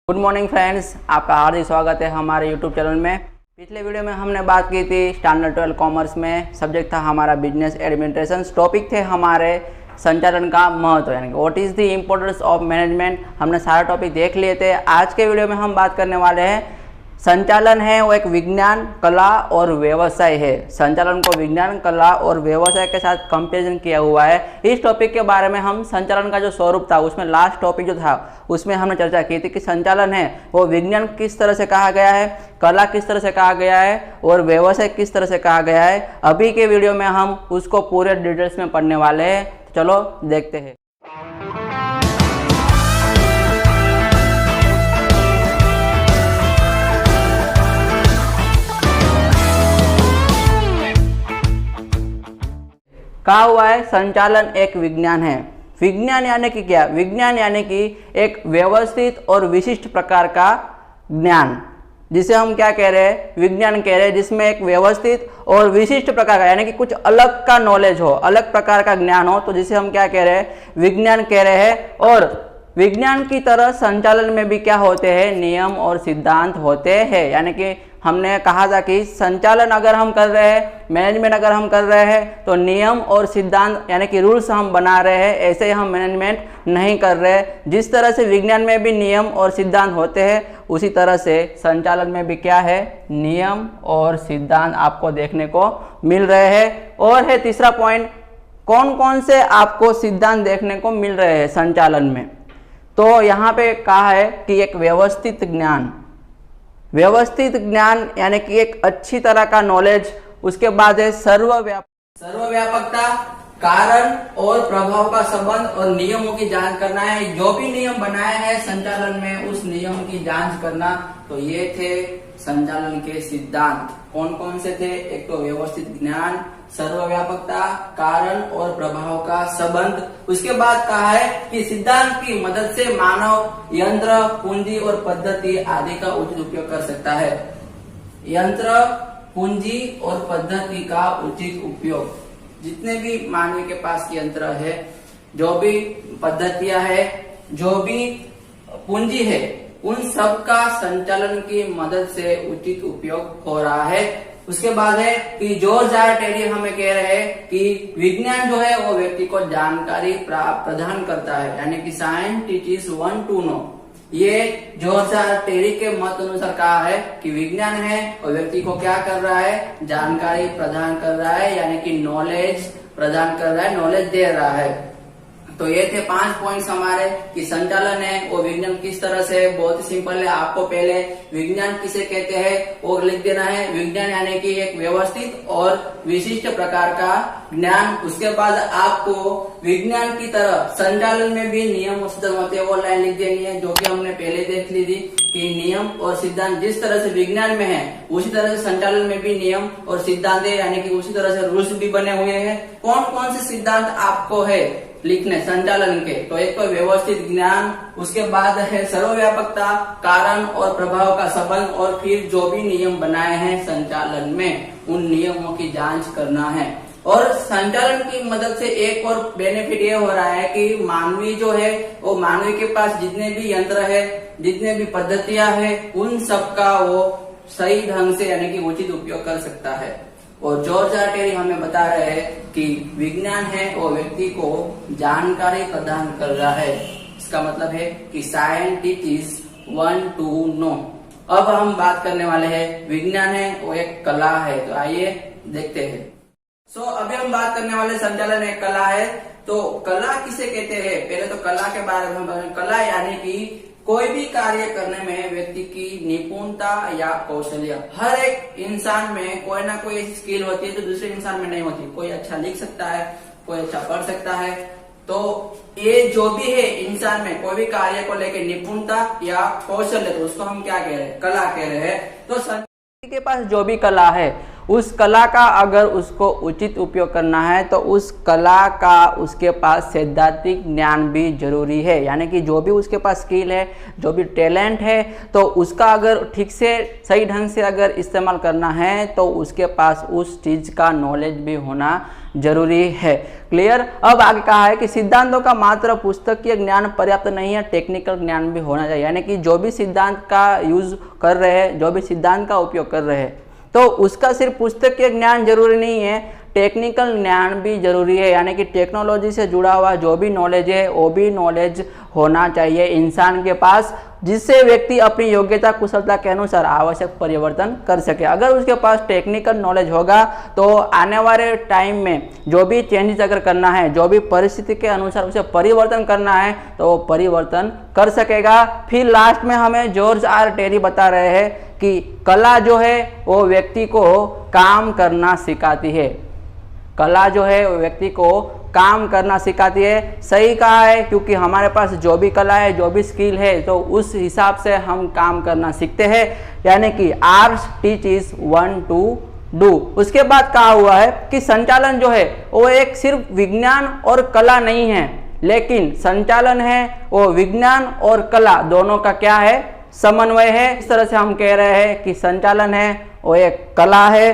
Good morning friends, आपका हार्दिक स्वागत है हमारे यूट्यूब चैनल में। पिछले वीडियो में हमने बात की थी स्टैंडर्ड 12 कॉमर्स में, सब्जेक्ट था हमारा बिजनेस एडमिनिस्ट्रेशन, टॉपिक थे हमारे संचालन का महत्व, यानी what is the importance of management. हमने सारा टॉपिक देख लिए थे। आज के वीडियो में हम बात करने वाले हैं संचालन है वो एक विज्ञान, कला और व्यवसाय है। संचालन को विज्ञान, कला और व्यवसाय के साथ कंपेरिजन किया हुआ है। इस टॉपिक के बारे में हम संचालन का जो स्वरूप था उसमें लास्ट टॉपिक जो था उसमें हमने चर्चा की थी कि संचालन है वो विज्ञान किस तरह से कहा गया है, कला किस तरह से कहा गया है और व्यवसाय किस तरह से कहा गया है। अभी के वीडियो में हम उसको पूरे डिटेल्स में पढ़ने वाले हैं। चलो देखते हैं। कहा हुआ है संचालन एक विज्ञान है। विज्ञान यानी कि क्या? विज्ञान यानी कि एक व्यवस्थित और विशिष्ट प्रकार का ज्ञान, जिसे हम क्या कह रहे हैं? विज्ञान कह रहे हैं, जिसमें एक व्यवस्थित और विशिष्ट प्रकार का यानी कि कुछ अलग का नॉलेज हो, अलग प्रकार का ज्ञान हो, तो जिसे हम क्या कह रहे हैं? विज्ञान कह रहे हैं। और विज्ञान की तरह संचालन में भी क्या होते हैं? नियम और सिद्धांत होते हैं। यानी कि हमने कहा था कि संचालन अगर हम कर रहे हैं, मैनेजमेंट अगर हम कर रहे हैं, तो नियम और सिद्धांत यानी कि रूल्स हम बना रहे हैं, ऐसे हम मैनेजमेंट नहीं कर रहे। जिस तरह से विज्ञान में भी नियम और सिद्धांत होते हैं, उसी तरह से संचालन में भी क्या है? नियम और सिद्धांत आपको देखने को मिल रहे हैं। और है तीसरा पॉइंट, कौन कौन से आपको सिद्धांत देखने को मिल रहे हैं संचालन में? तो यहाँ पे कहा है कि एक व्यवस्थित ज्ञान, व्यवस्थित ज्ञान यानी कि एक अच्छी तरह का नॉलेज। उसके बाद है सर्वव्यापकता, कारण और प्रभाव का संबंध और नियमों की जांच करना है। जो भी नियम बनाए हैं संचालन में, उस नियम की जांच करना। तो ये थे संचालन के सिद्धांत। कौन कौन से थे? एक तो व्यवस्थित ज्ञान, सर्वव्यापकता, कारण और प्रभाव का संबंध। उसके बाद कहा है कि सिद्धांत की मदद से मानव यंत्र, पूंजी और पद्धति आदि का उचित उपयोग कर सकता है। यंत्र, पूंजी और पद्धति का उचित उपयोग, जितने भी मानव के पास यंत्र है, जो भी पद्धतियां है, जो भी पूंजी है, उन सब का संचालन की मदद से उचित उपयोग हो रहा है। उसके बाद है कि जॉर्ज आर टेरी हमें कह रहे हैं कि विज्ञान जो है वो व्यक्ति को जानकारी प्रदान करता है, यानी कि science teaches one to know. ये जॉर्ज आर टेरी के मत अनुसार कहा है कि विज्ञान है और व्यक्ति को क्या कर रहा है? जानकारी प्रदान कर रहा है, यानी कि नॉलेज प्रदान कर रहा है, नॉलेज दे रहा है। तो ये थे 5 पॉइंट्स हमारे कि संचालन है वो विज्ञान किस तरह से। बहुत ही सिंपल है, आपको पहले विज्ञान किसे कहते हैं वो लिख देना है। विज्ञान यानी कि एक व्यवस्थित और विशिष्ट प्रकार का ज्ञान। उसके बाद आपको विज्ञान की तरह संचालन में भी नियम और सिद्धांत होते हैं, वो लाइन लिख देनी है, जो कि हमने पहले देख ली थी कि नियम और सिद्धांत जिस तरह से विज्ञान में है, उसी तरह से संचालन में भी नियम और सिद्धांत है, यानी कि उसी तरह से रूल्स भी बने हुए हैं। कौन कौन से सिद्धांत आपको है लिखने संचालन के? तो एक तो व्यवस्थित ज्ञान, उसके बाद है सर्वव्यापकता, कारण और प्रभाव का संबंध, और फिर जो भी नियम बनाए हैं संचालन में, उन नियमों की जांच करना है। और संचालन की मदद से एक और बेनिफिट ये हो रहा है कि मानवी जो है वो मानवी के पास जितने भी यंत्र है, जितने भी पद्धतियां हैं, उन सब का वो सही ढंग से यानी कि उचित उपयोग कर सकता है। और जॉर्ज आर टेरी हमें बता रहे हैं कि विज्ञान है वो व्यक्ति को जानकारी प्रदान कर रहा है। इसका मतलब है कि science teaches one to know. अब हम बात करने वाले हैं विज्ञान है वो एक कला है। तो आइए देखते हैं। अभी हम बात करने वाले संचालन एक कला है। तो कला किसे कहते हैं? पहले तो कला के बारे में हम कला यानी कि कोई भी कार्य करने में व्यक्ति की निपुणता या कौशल्य। हर एक इंसान में कोई ना कोई स्किल होती है जो दूसरे इंसान में नहीं होती। कोई अच्छा लिख सकता है, कोई अच्छा पढ़ सकता है। तो ये जो भी है इंसान में कोई भी कार्य को लेकर निपुणता या कौशल्य, तो उसको हम क्या कह रहे हैं? कला कह रहे हैं। तो के पास जो भी कला है, उस कला का अगर उसको उचित उपयोग करना है तो उस कला का उसके पास सैद्धांतिक ज्ञान भी जरूरी है। यानी कि जो भी उसके पास स्किल है, जो भी टैलेंट है, तो उसका अगर ठीक से सही ढंग से अगर इस्तेमाल करना है तो उसके पास उस चीज़ का नॉलेज भी होना जरूरी है। क्लियर। अब आगे कहा है कि सिद्धांतों का मात्र पुस्तकीय ज्ञान पर्याप्त नहीं है, टेक्निकल ज्ञान भी होना चाहिए। यानी कि जो भी सिद्धांत का यूज कर रहे हैं, जो भी सिद्धांत का उपयोग कर रहे हैं, तो उसका सिर्फ पुस्तकीय ज्ञान जरूरी नहीं है, टेक्निकल ज्ञान भी जरूरी है। यानी कि टेक्नोलॉजी से जुड़ा हुआ जो भी नॉलेज है वो भी नॉलेज होना चाहिए इंसान के पास, जिससे व्यक्ति अपनी योग्यता कुशलता के अनुसार आवश्यक परिवर्तन कर सके। अगर उसके पास टेक्निकल नॉलेज होगा तो आने वाले टाइम में जो भी चेंजेस अगर करना है, जो भी परिस्थिति के अनुसार उसे परिवर्तन करना है, तो वो परिवर्तन कर सकेगा। फिर लास्ट में हमें जॉर्ज आर टेरी बता रहे हैं कि कला जो है वो व्यक्ति को काम करना सिखाती है। कला जो है वो व्यक्ति को काम करना सिखाती है। सही कहा है, क्योंकि हमारे पास जो भी कला है, जो भी स्किल है, तो उस हिसाब से हम काम करना सीखते हैं। यानी कि arts teaches one to do. उसके बाद कहा हुआ है कि संचालन जो है वो एक सिर्फ विज्ञान और कला नहीं है, लेकिन संचालन है वो विज्ञान और कला दोनों का क्या है, समन्वय है। इस तरह से हम कह रहे हैं कि संचालन है वो एक कला है,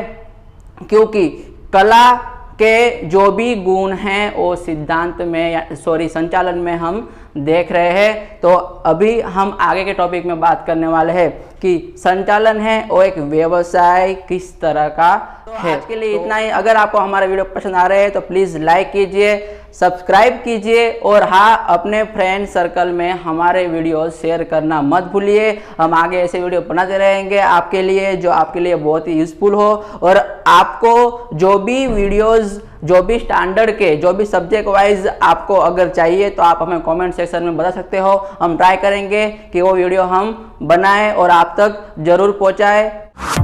क्योंकि कला के जो भी गुण हैं वो सिद्धांत में संचालन में हम देख रहे हैं। तो अभी हम आगे के टॉपिक में बात करने वाले हैं कि संचालन है वो एक व्यवसाय किस तरह का है। आज के लिए इतना ही। अगर आपको हमारा वीडियो पसंद आ रहा है तो प्लीज़ लाइक कीजिए, सब्सक्राइब कीजिए, और हाँ, अपने फ्रेंड सर्कल में हमारे वीडियो शेयर करना मत भूलिए। हम आगे ऐसे वीडियो बनाते रहेंगे आपके लिए, जो आपके लिए बहुत ही यूजफुल हो। और आपको जो भी वीडियोस, जो भी स्टैंडर्ड के, जो भी सब्जेक्ट वाइज आपको अगर चाहिए तो आप हमें कमेंट सेक्शन में बता सकते हो। हम ट्राई करेंगे कि वो वीडियो हम बनाएं और आप तक जरूर पहुंचाएं।